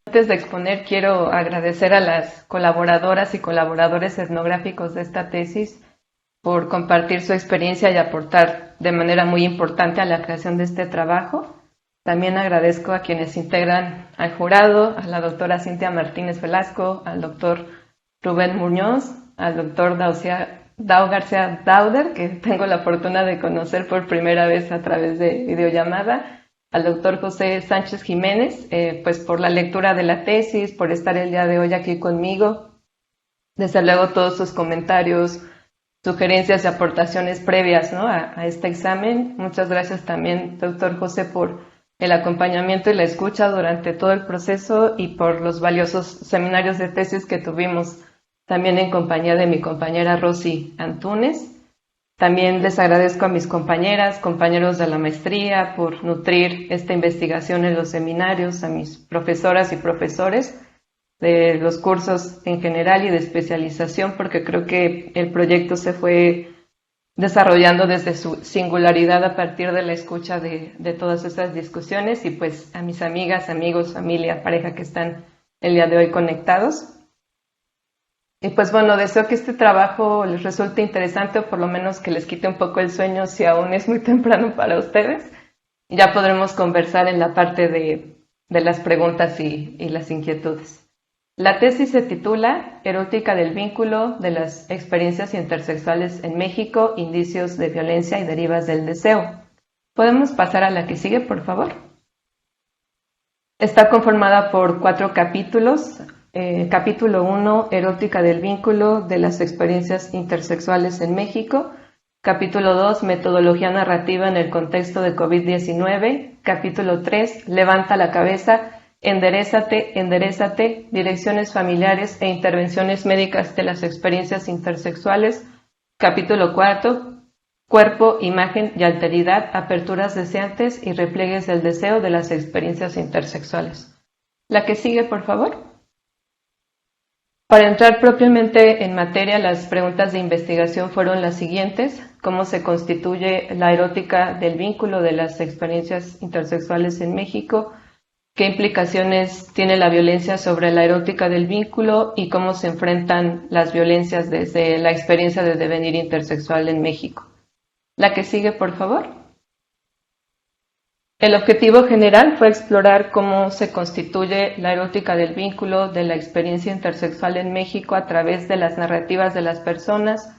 Antes de exponer, quiero agradecer a las colaboradoras y colaboradores etnográficos de esta tesis por compartir su experiencia y aportar de manera muy importante a la creación de este trabajo. También agradezco a quienes integran al jurado, a la doctora Cintia Martínez Velasco, al doctor Rubén Muñoz, al doctor Dao García Dauder, que tengo la fortuna de conocer por primera vez a través de videollamada, al doctor José Sánchez Jiménez, pues por la lectura de la tesis, por estar el día de hoy aquí conmigo. Desde luego todos sus comentarios, sugerencias y aportaciones previas, ¿no?, a este examen. Muchas gracias también, doctor José, por el acompañamiento y la escucha durante todo el proceso y por los valiosos seminarios de tesis que tuvimos también en compañía de mi compañera Rosy Antúnez. También les agradezco a mis compañeras, compañeros de la maestría por nutrir esta investigación en los seminarios, a mis profesoras y profesores de los cursos en general y de especialización, porque creo que el proyecto se fue desarrollando desde su singularidad a partir de la escucha de todas esas discusiones, y pues a mis amigas, amigos, familia, pareja que están el día de hoy conectados. Y pues bueno, deseo que este trabajo les resulte interesante o por lo menos que les quite un poco el sueño si aún es muy temprano para ustedes. Ya podremos conversar en la parte de las preguntas y las inquietudes. La tesis se titula Erótica del vínculo de las experiencias intersexuales en México, indicios de violencia y derivas del deseo. ¿Podemos pasar a la que sigue, por favor? Está conformada por 4 capítulos. Capítulo 1, Erótica del vínculo de las experiencias intersexuales en México. Capítulo 2, Metodología narrativa en el contexto de COVID-19. Capítulo 3, Levanta la cabeza, enderézate, enderézate, direcciones familiares e intervenciones médicas de las experiencias intersexuales. Capítulo 4, Cuerpo, imagen y alteridad, aperturas deseantes y repliegues del deseo de las experiencias intersexuales. La que sigue, por favor. Para entrar propiamente en materia, las preguntas de investigación fueron las siguientes: ¿cómo se constituye la erótica del vínculo de las experiencias intersexuales en México? ¿Qué implicaciones tiene la violencia sobre la erótica del vínculo? ¿Y cómo se enfrentan las violencias desde la experiencia de devenir intersexual en México? La que sigue, por favor. El objetivo general fue explorar cómo se constituye la erótica del vínculo de la experiencia intersexual en México a través de las narrativas de las personas.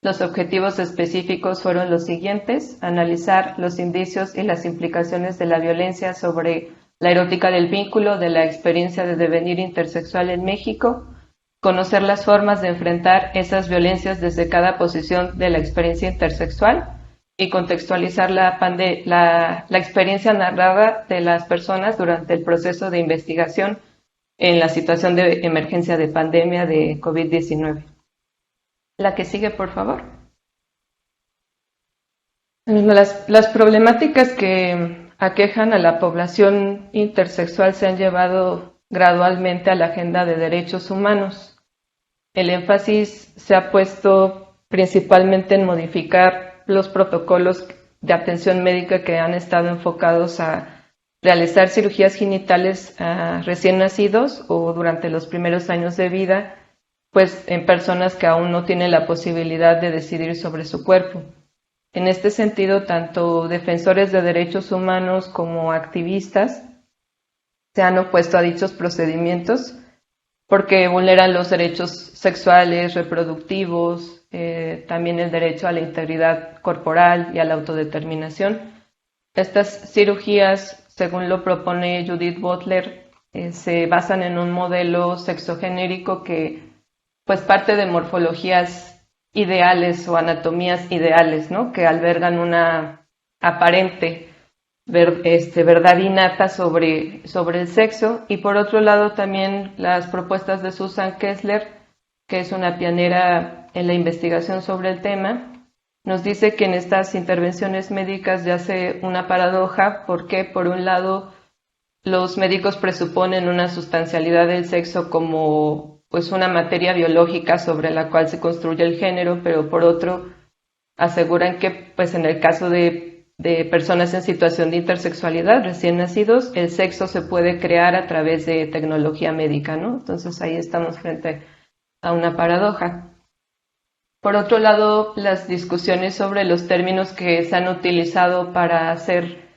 Los objetivos específicos fueron los siguientes: analizar los indicios y las implicaciones de la violencia sobre la erótica del vínculo de la experiencia de devenir intersexual en México, conocer las formas de enfrentar esas violencias desde cada posición de la experiencia intersexual, y contextualizar la experiencia narrada de las personas durante el proceso de investigación en la situación de emergencia de pandemia de COVID-19. La que sigue, por favor. Las problemáticas que aquejan a la población intersexual se han llevado gradualmente a la agenda de derechos humanos. El énfasis se ha puesto principalmente en modificar los protocolos de atención médica que han estado enfocados a realizar cirugías genitales a recién nacidos o durante los primeros años de vida, pues en personas que aún no tienen la posibilidad de decidir sobre su cuerpo. En este sentido, tanto defensores de derechos humanos como activistas se han opuesto a dichos procedimientos porque vulneran los derechos sexuales, reproductivos, también el derecho a la integridad corporal y a la autodeterminación. Estas cirugías, según lo propone Judith Butler, se basan en un modelo sexogenérico que pues parte de morfologías ideales o anatomías ideales, ¿no?, que albergan una aparente verdad innata sobre el sexo. Y por otro lado también las propuestas de Susan Kessler, que es una pionera en la investigación sobre el tema, nos dice que en estas intervenciones médicas yace una paradoja, porque por un lado los médicos presuponen una sustancialidad del sexo como pues una materia biológica sobre la cual se construye el género, pero por otro aseguran que pues en el caso de de personas en situación de intersexualidad, recién nacidos, el sexo se puede crear a través de tecnología médica, ¿no? Entonces ahí estamos frente a una paradoja. Por otro lado, las discusiones sobre los términos que se han utilizado para hacer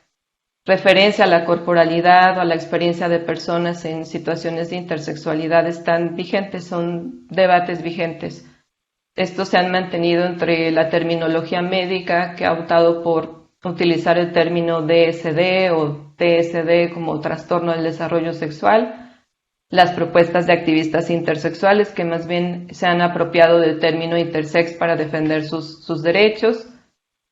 referencia a la corporalidad o a la experiencia de personas en situaciones de intersexualidad están vigentes, son debates vigentes. Estos se han mantenido entre la terminología médica, que ha optado por utilizar el término DSD o TSD como trastorno del desarrollo sexual, las propuestas de activistas intersexuales que más bien se han apropiado del término intersex para defender sus derechos,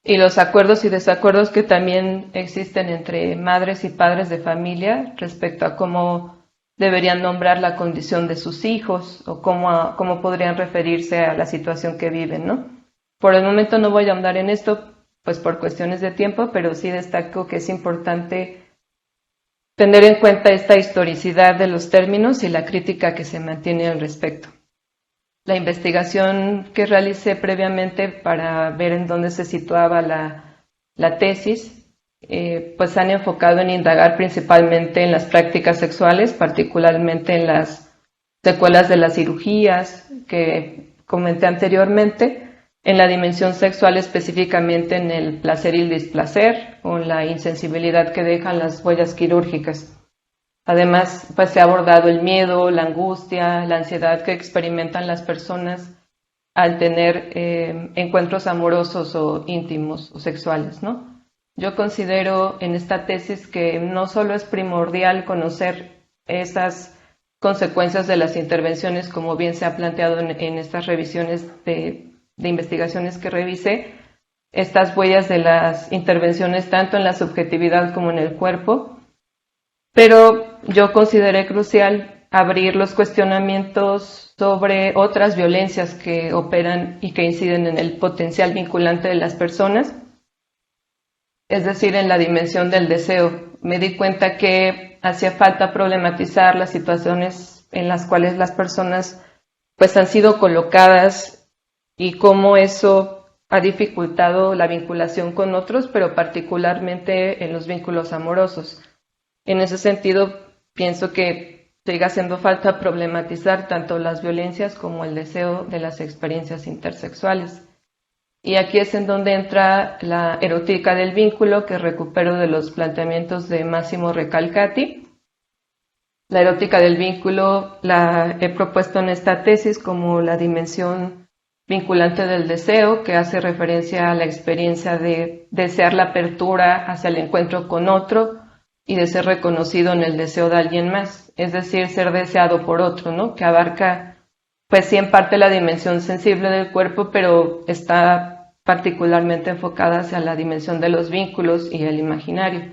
y los acuerdos y desacuerdos que también existen entre madres y padres de familia respecto a cómo deberían nombrar la condición de sus hijos o cómo podrían referirse a la situación que viven, ¿no? Por el momento no voy a ahondar en esto, pues por cuestiones de tiempo, pero sí destaco que es importante tener en cuenta esta historicidad de los términos y la crítica que se mantiene al respecto. La investigación que realicé previamente para ver en dónde se situaba la tesis, pues han enfocado en indagar principalmente en las prácticas sexuales, particularmente en las secuelas de las cirugías que comenté anteriormente, en la dimensión sexual específicamente en el placer y el displacer o en la insensibilidad que dejan las huellas quirúrgicas. Además, pues se ha abordado el miedo, la angustia, la ansiedad que experimentan las personas al tener encuentros amorosos o íntimos o sexuales, ¿no? Yo considero en esta tesis que no solo es primordial conocer esas consecuencias de las intervenciones, como bien se ha planteado en estas revisiones de investigaciones que revisé, estas huellas de las intervenciones tanto en la subjetividad como en el cuerpo, pero yo consideré crucial abrir los cuestionamientos sobre otras violencias que operan y que inciden en el potencial vinculante de las personas, es decir, en la dimensión del deseo. Me di cuenta que hacía falta problematizar las situaciones en las cuales las personas pues han sido colocadas y cómo eso ha dificultado la vinculación con otros, pero particularmente en los vínculos amorosos. En ese sentido, pienso que sigue haciendo falta problematizar tanto las violencias como el deseo de las experiencias intersexuales. Y aquí es en donde entra la erótica del vínculo que recupero de los planteamientos de Massimo Recalcati. La erótica del vínculo la he propuesto en esta tesis como la dimensión vinculante del deseo, que hace referencia a la experiencia de desear la apertura hacia el encuentro con otro y de ser reconocido en el deseo de alguien más, es decir, ser deseado por otro, ¿no? Que abarca, pues sí, en parte la dimensión sensible del cuerpo, pero está particularmente enfocada hacia la dimensión de los vínculos y el imaginario.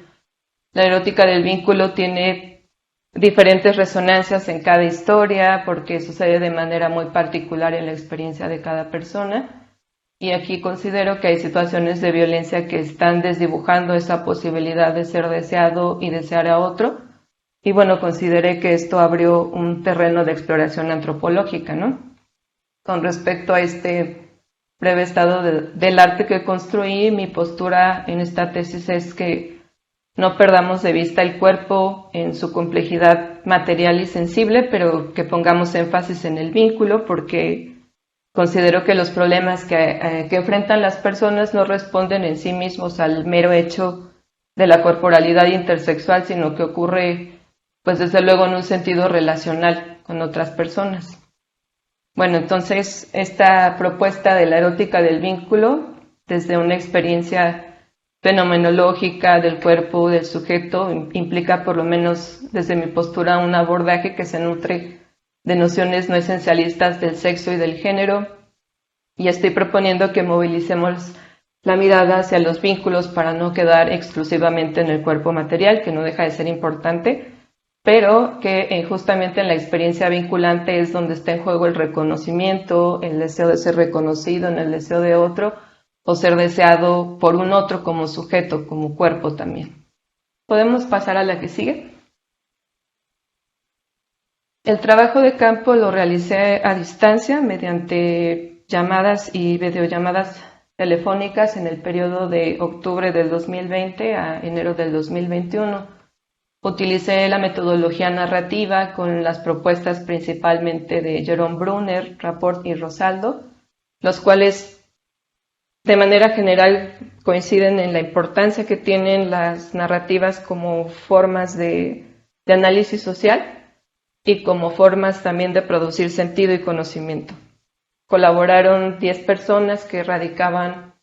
La erótica del vínculo tiene diferentes resonancias en cada historia porque sucede de manera muy particular en la experiencia de cada persona. Y aquí considero que hay situaciones de violencia que están desdibujando esa posibilidad de ser deseado y desear a otro. Y bueno, consideré que esto abrió un terreno de exploración antropológica, ¿no? Con respecto a este breve estado del arte que construí, mi postura en esta tesis es que no perdamos de vista el cuerpo en su complejidad material y sensible, pero que pongamos énfasis en el vínculo porque considero que los problemas que enfrentan las personas no responden en sí mismos al mero hecho de la corporalidad intersexual, sino que ocurre, pues desde luego, en un sentido relacional con otras personas. Bueno, entonces esta propuesta de la erótica del vínculo, desde una experiencia fenomenológica del cuerpo del sujeto, implica por lo menos desde mi postura un abordaje que se nutre de nociones no esencialistas del sexo y del género, y estoy proponiendo que movilicemos la mirada hacia los vínculos para no quedar exclusivamente en el cuerpo material, que no deja de ser importante, pero que justamente en la experiencia vinculante es donde está en juego el reconocimiento, el deseo de ser reconocido en el deseo de otro, o ser deseado por un otro como sujeto, como cuerpo también. ¿Podemos pasar a la que sigue? El trabajo de campo lo realicé a distancia mediante llamadas y videollamadas telefónicas en el periodo de octubre del 2020 a enero del 2021. Utilicé la metodología narrativa con las propuestas principalmente de Jerome Brunner, Rapport y Rosaldo, los cuales de manera general coinciden en la importancia que tienen las narrativas como formas de análisis social y como formas también de producir sentido y conocimiento. Colaboraron 10 personas que radicaban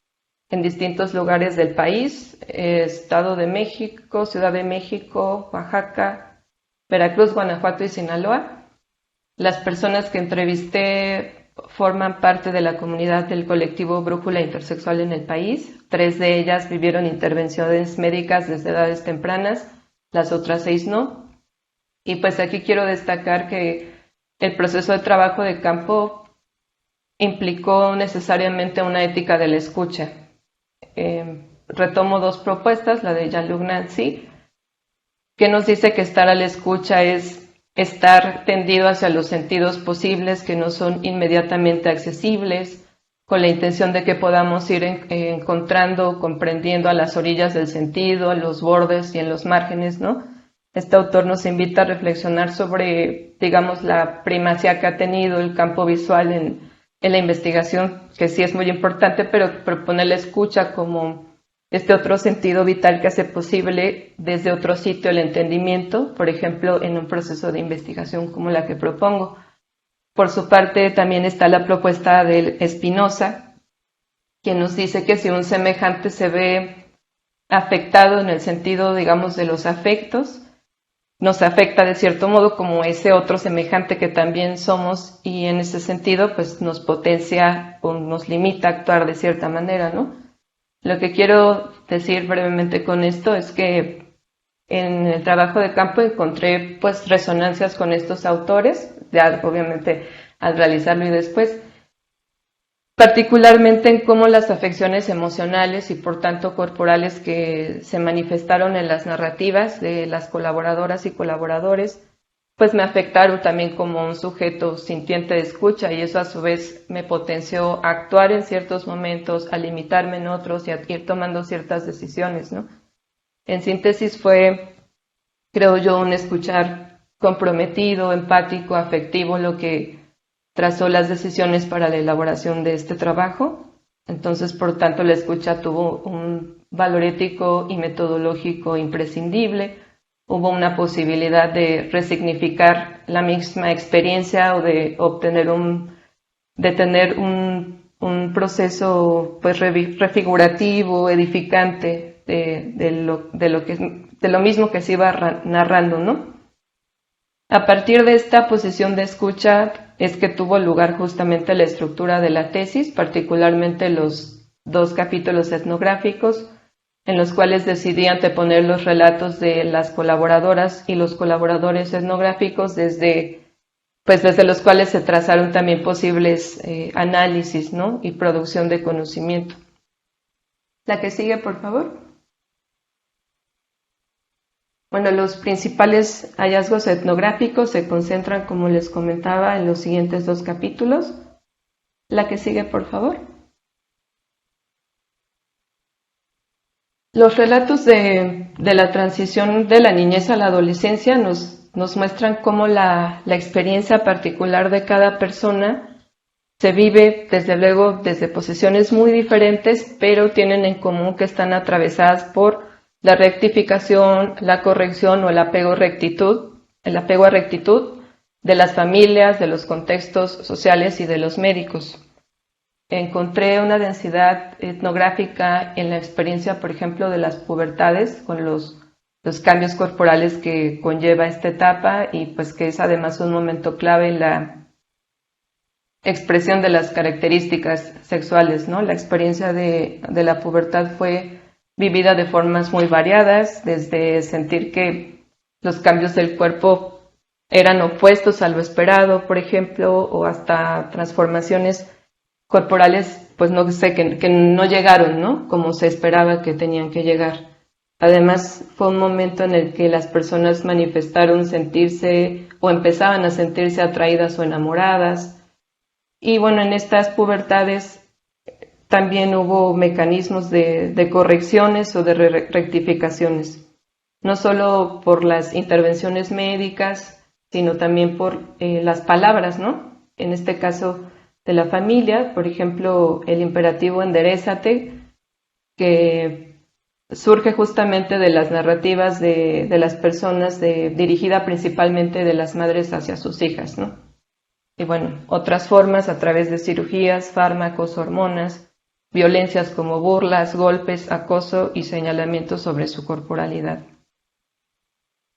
en distintos lugares del país: Estado de México, Ciudad de México, Oaxaca, Veracruz, Guanajuato y Sinaloa. Las personas que entrevisté forman parte de la comunidad del colectivo Brújula Intersexual en el país. 3 de ellas vivieron intervenciones médicas desde edades tempranas, las otras 6 no. Y pues aquí quiero destacar que el proceso de trabajo de campo implicó necesariamente una ética de la escucha. Retomo 2 propuestas, la de Jean-Luc Nancy, que nos dice que estar a la escucha es estar tendido hacia los sentidos posibles que no son inmediatamente accesibles, con la intención de que podamos ir encontrando, comprendiendo a las orillas del sentido, a los bordes y en los márgenes, ¿no? Este autor nos invita a reflexionar sobre, digamos, la primacía que ha tenido el campo visual en la investigación, que sí es muy importante, pero propone la escucha como este otro sentido vital que hace posible desde otro sitio el entendimiento, por ejemplo, en un proceso de investigación como la que propongo. Por su parte, también está la propuesta de Spinoza, quien nos dice que si un semejante se ve afectado en el sentido, digamos, de los afectos, nos afecta de cierto modo como ese otro semejante que también somos, y en ese sentido, pues nos potencia o nos limita a actuar de cierta manera, ¿no? Lo que quiero decir brevemente con esto es que en el trabajo de campo encontré pues resonancias con estos autores, ya obviamente al realizarlo y después, particularmente en cómo las afecciones emocionales y por tanto corporales que se manifestaron en las narrativas de las colaboradoras y colaboradores pues me afectaron también como un sujeto sintiente de escucha, y eso a su vez me potenció a actuar en ciertos momentos, a limitarme en otros y a ir tomando ciertas decisiones, ¿no? En síntesis fue, creo yo, un escuchar comprometido, empático, afectivo, lo que trazó las decisiones para la elaboración de este trabajo. Entonces, por tanto, la escucha tuvo un valor ético y metodológico imprescindible. Hubo una posibilidad de resignificar la misma experiencia o de obtener tener un proceso pues refigurativo, edificante de lo mismo que se iba narrando, ¿no? A partir de esta posición de escucha es que tuvo lugar justamente la estructura de la tesis, particularmente los 2 capítulos etnográficos, en los cuales decidí anteponer los relatos de las colaboradoras y los colaboradores etnográficos desde los cuales se trazaron también posibles análisis, ¿no? Y producción de conocimiento. La que sigue, por favor. Bueno, los principales hallazgos etnográficos se concentran, como les comentaba, en los siguientes 2 capítulos. La que sigue, por favor. Los relatos de la transición de la niñez a la adolescencia nos muestran cómo la experiencia particular de cada persona se vive, desde luego, desde posiciones muy diferentes, pero tienen en común que están atravesadas por la rectificación, la corrección o el apego a rectitud de las familias, de los contextos sociales y de los médicos. Encontré una densidad etnográfica en la experiencia, por ejemplo, de las pubertades, con los cambios corporales que conlleva esta etapa, y pues que es además un momento clave en la expresión de las características sexuales, ¿no? La experiencia de la pubertad fue vivida de formas muy variadas, desde sentir que los cambios del cuerpo eran opuestos a lo esperado, por ejemplo, o hasta transformaciones corporales, pues no sé, que no llegaron, ¿no? Como se esperaba que tenían que llegar. Además, fue un momento en el que las personas manifestaron sentirse o empezaban a sentirse atraídas o enamoradas. Y bueno, en estas pubertades también hubo mecanismos de correcciones o de rectificaciones, no solo por las intervenciones médicas, sino también por las palabras, ¿no? En este caso de la familia, por ejemplo, el imperativo enderézate, que surge justamente de las narrativas de las personas, dirigida principalmente de las madres hacia sus hijas, ¿no? Y bueno, otras formas a través de cirugías, fármacos, hormonas, violencias como burlas, golpes, acoso y señalamientos sobre su corporalidad.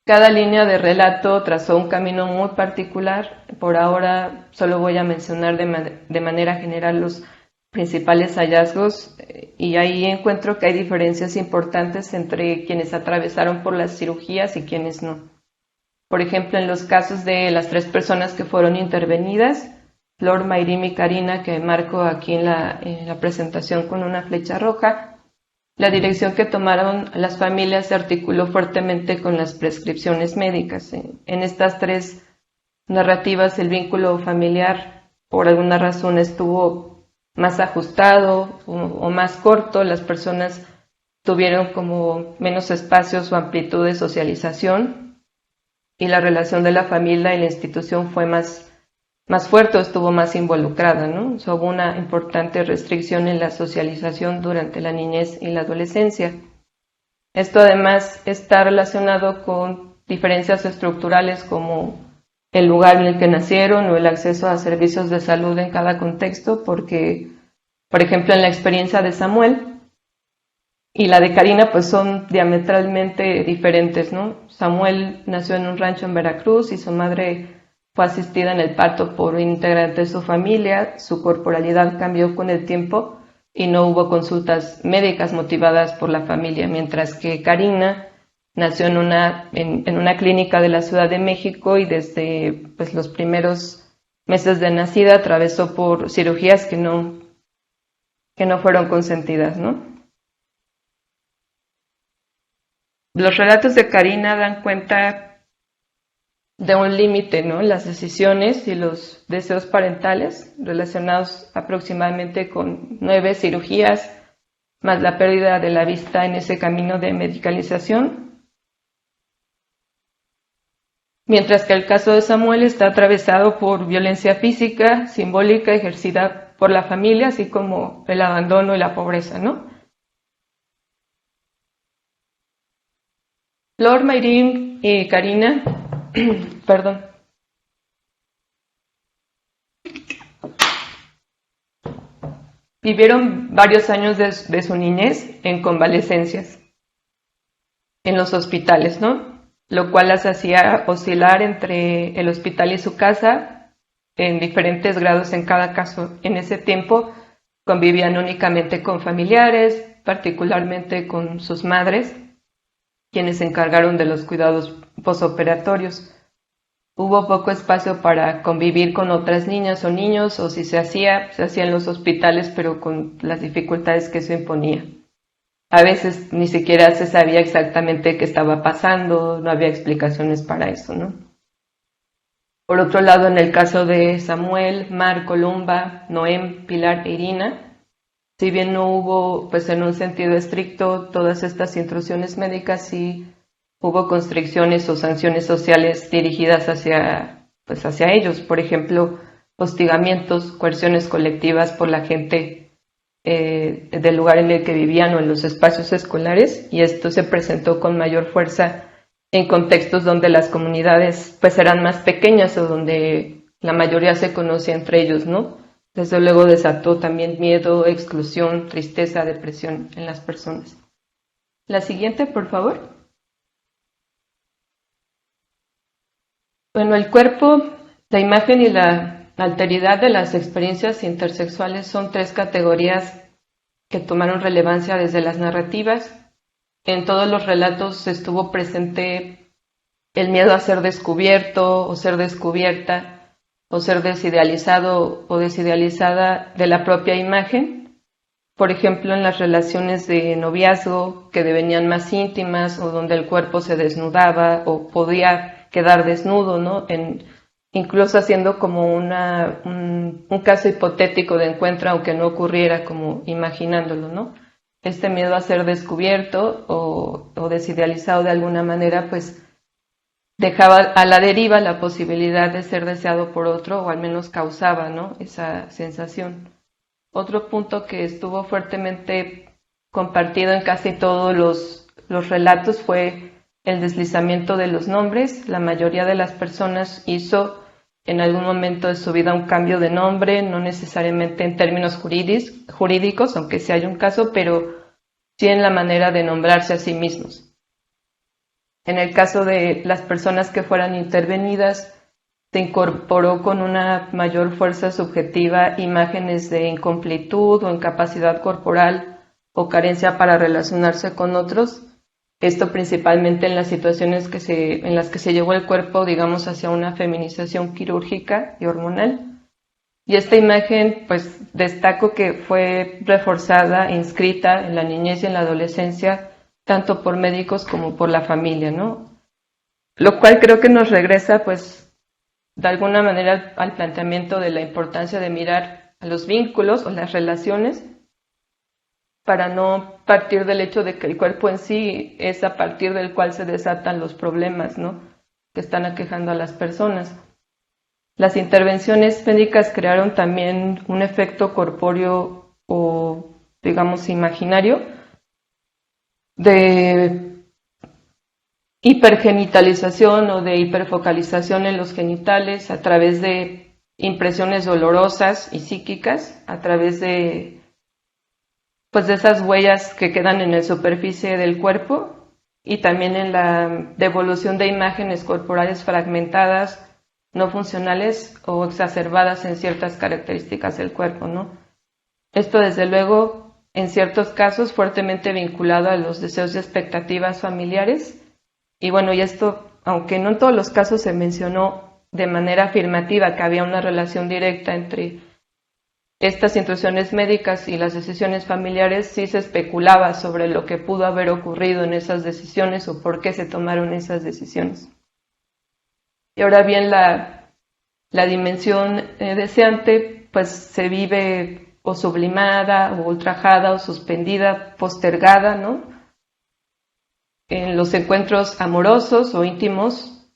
Cada línea de relato trazó un camino muy particular. Por ahora solo voy a mencionar de manera general los principales hallazgos y ahí encuentro que hay diferencias importantes entre quienes atravesaron por las cirugías y quienes no. Por ejemplo, en los casos de las 3 personas que fueron intervenidas, Flor, Mayrim y Karina, que marco aquí en la presentación con una flecha roja, la dirección que tomaron las familias se articuló fuertemente con las prescripciones médicas. En estas 3 narrativas el vínculo familiar por alguna razón estuvo más ajustado o más corto, las personas tuvieron como menos espacios o amplitud de socialización y la relación de la familia y la institución fue más fuerte o estuvo más involucrada, ¿no? O sea, hubo una importante restricción en la socialización durante la niñez y la adolescencia. Esto además está relacionado con diferencias estructurales como el lugar en el que nacieron o el acceso a servicios de salud en cada contexto, porque, por ejemplo, en la experiencia de Samuel y la de Karina, pues son diametralmente diferentes, ¿no? Samuel nació en un rancho en Veracruz y su madre fue asistida en el parto por un integrante de su familia, su corporalidad cambió con el tiempo y no hubo consultas médicas motivadas por la familia, mientras que Karina nació en una clínica de la Ciudad de México y desde pues, los primeros meses de nacida atravesó por cirugías que no fueron consentidas, ¿no? Los relatos de Karina dan cuenta de un límite, ¿no? Las decisiones y los deseos parentales relacionados aproximadamente con 9 cirugías, más la pérdida de la vista en ese camino de medicalización. Mientras que el caso de Samuel está atravesado por violencia física, simbólica, ejercida por la familia, así como el abandono y la pobreza, ¿no? Flor, Mayrim y Karina, perdón, vivieron varios años de su niñez en convalecencias, en los hospitales, ¿no? Lo cual las hacía oscilar entre el hospital y su casa en diferentes grados en cada caso. En ese tiempo convivían únicamente con familiares, particularmente con sus madres, quienes se encargaron de los cuidados posoperatorios. Hubo poco espacio para convivir con otras niñas o niños, o si se hacía en los hospitales, pero con las dificultades que eso imponía. A veces ni siquiera se sabía exactamente qué estaba pasando, no había explicaciones para eso, ¿no? Por otro lado, en el caso de Samuel, Mar, Columba, Noem, Pilar e Irina, si bien no hubo, pues en un sentido estricto, todas estas intrusiones médicas, sí hubo constricciones o sanciones sociales dirigidas hacia ellos. Por ejemplo, hostigamientos, coerciones colectivas por la gente del lugar en el que vivían o en los espacios escolares, y esto se presentó con mayor fuerza en contextos donde las comunidades pues eran más pequeñas o donde la mayoría se conocía entre ellos, ¿no? Desde luego desató también miedo, exclusión, tristeza, depresión en las personas. La siguiente, por favor. Bueno, el cuerpo, la imagen y la alteridad de las experiencias intersexuales son 3 categorías que tomaron relevancia desde las narrativas. En todos los relatos estuvo presente el miedo a ser descubierto o ser descubierta, o ser desidealizado o desidealizada de la propia imagen. Por ejemplo, en las relaciones de noviazgo que devenían más íntimas o donde el cuerpo se desnudaba o podía quedar desnudo, ¿no? En incluso haciendo como un caso hipotético de encuentro, aunque no ocurriera, como imaginándolo, ¿no? Este miedo a ser descubierto o desidealizado de alguna manera, pues dejaba a la deriva la posibilidad de ser deseado por otro, o al menos causaba, ¿no?, esa sensación. Otro punto que estuvo fuertemente compartido en casi todos los relatos fue el deslizamiento de los nombres. La mayoría de las personas hizo en algún momento de su vida un cambio de nombre, no necesariamente en términos jurídicos, aunque sí hay un caso, pero sí en la manera de nombrarse a sí mismos. En el caso de las personas que fueran intervenidas, se incorporó con una mayor fuerza subjetiva imágenes de incompletud o incapacidad corporal o carencia para relacionarse con otros. Esto principalmente en las situaciones en las que se llevó el cuerpo, digamos, hacia una feminización quirúrgica y hormonal. Y esta imagen, pues, destaco que fue reforzada, inscrita en la niñez y en la adolescencia, tanto por médicos como por la familia, ¿no? Lo cual creo que nos regresa, pues, de alguna manera al planteamiento de la importancia de mirar a los vínculos o las relaciones para no partir del hecho de que el cuerpo en sí es a partir del cual se desatan los problemas, ¿no?, que están aquejando a las personas. Las intervenciones médicas crearon también un efecto corpóreo o, digamos, imaginario de hipergenitalización o de hiperfocalización en los genitales a través de impresiones dolorosas y psíquicas, a través de, pues, de esas huellas que quedan en la superficie del cuerpo, y también en la devolución de imágenes corporales fragmentadas, no funcionales o exacerbadas en ciertas características del cuerpo, ¿no? Esto, desde luego, en ciertos casos fuertemente vinculado a los deseos y expectativas familiares. Y bueno, y esto, aunque no en todos los casos se mencionó de manera afirmativa que había una relación directa entre estas instituciones médicas y las decisiones familiares, sí se especulaba sobre lo que pudo haber ocurrido en esas decisiones o por qué se tomaron esas decisiones. Y ahora bien, la dimensión deseante, pues se vive o sublimada, o ultrajada, o suspendida, postergada, ¿no? En los encuentros amorosos o íntimos,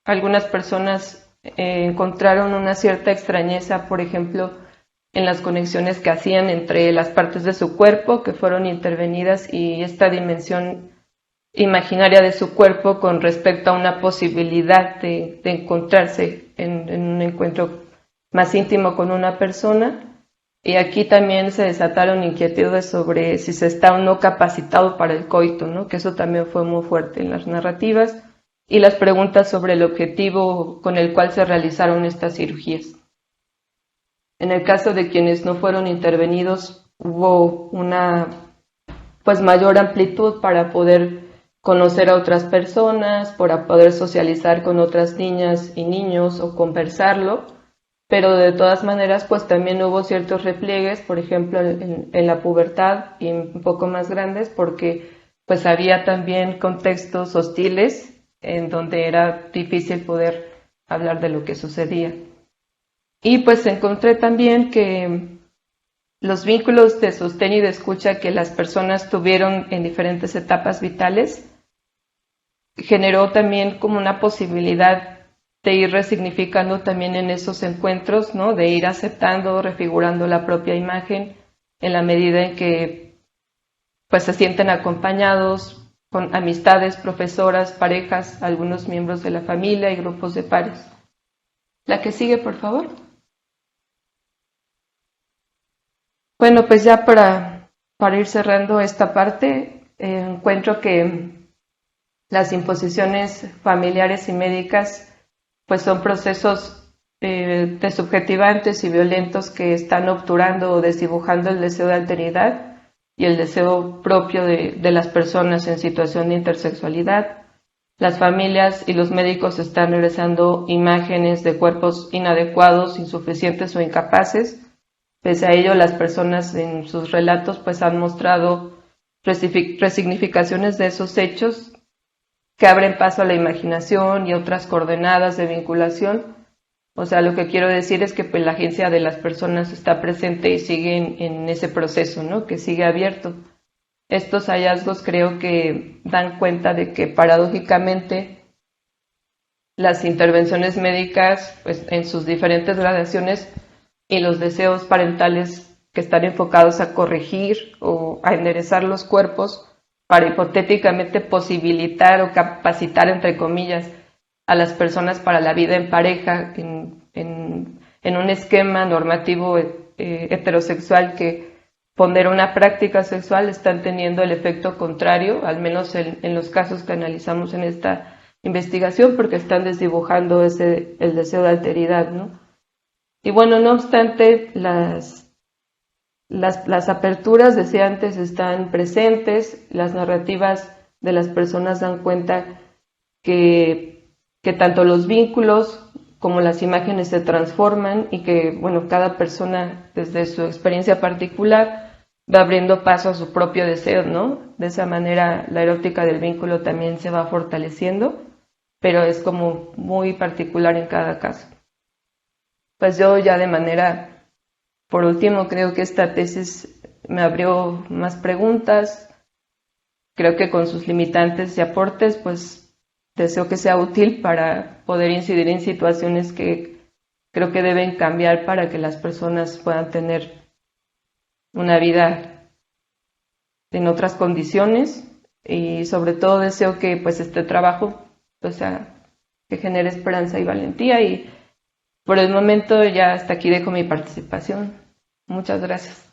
algunas personas encontraron una cierta extrañeza, por ejemplo, en las conexiones que hacían entre las partes de su cuerpo que fueron intervenidas y esta dimensión imaginaria de su cuerpo con respecto a una posibilidad de encontrarse en un encuentro más íntimo con una persona. Y aquí también se desataron inquietudes sobre si se está o no capacitado para el coito, ¿no?, que eso también fue muy fuerte en las narrativas, y las preguntas sobre el objetivo con el cual se realizaron estas cirugías. En el caso de quienes no fueron intervenidos, hubo una, pues, mayor amplitud para poder conocer a otras personas, para poder socializar con otras niñas y niños o conversarlo, pero de todas maneras, pues también hubo ciertos repliegues, por ejemplo, en la pubertad y un poco más grandes, porque pues había también contextos hostiles en donde era difícil poder hablar de lo que sucedía. Y pues encontré también que los vínculos de sostén y de escucha que las personas tuvieron en diferentes etapas vitales generó también como una posibilidad de ir resignificando también en esos encuentros, ¿no?, de ir aceptando, refigurando la propia imagen en la medida en que pues se sienten acompañados con amistades, profesoras, parejas, algunos miembros de la familia y grupos de pares. La que sigue, por favor. Bueno, pues ya para ir cerrando esta parte, encuentro que las imposiciones familiares y médicas pues son procesos desubjetivantes y violentos que están obturando o desdibujando el deseo de alteridad y el deseo propio de las personas en situación de intersexualidad. Las familias y los médicos están regresando imágenes de cuerpos inadecuados, insuficientes o incapaces. Pese a ello, las personas en sus relatos pues han mostrado resignificaciones de esos hechos que abren paso a la imaginación y otras coordenadas de vinculación, O sea, lo que quiero decir es que pues, la agencia de las personas está presente y sigue en ese proceso, ¿no? Que sigue abierto. Estos hallazgos creo que dan cuenta de que paradójicamente las intervenciones médicas, pues en sus diferentes gradaciones y los deseos parentales que están enfocados a corregir o a enderezar los cuerpos para hipotéticamente posibilitar o capacitar, entre comillas, a las personas para la vida en pareja, en un esquema normativo heterosexual que pondera una práctica sexual, están teniendo el efecto contrario, al menos en los casos que analizamos en esta investigación, porque están desdibujando el deseo de alteridad, ¿no? Y bueno, no obstante, las aperturas, decía antes, están presentes, las narrativas de las personas dan cuenta que tanto los vínculos como las imágenes se transforman y que, bueno, cada persona desde su experiencia particular va abriendo paso a su propio deseo, ¿no? De esa manera la erótica del vínculo también se va fortaleciendo, pero es como muy particular en cada caso. Pues yo ya de manera, por último, creo que esta tesis me abrió más preguntas, creo que con sus limitantes y aportes, pues deseo que sea útil para poder incidir en situaciones que creo que deben cambiar para que las personas puedan tener una vida en otras condiciones y sobre todo deseo que pues este trabajo, o sea, que genere esperanza y valentía y por el momento ya hasta aquí dejo mi participación. Muchas gracias.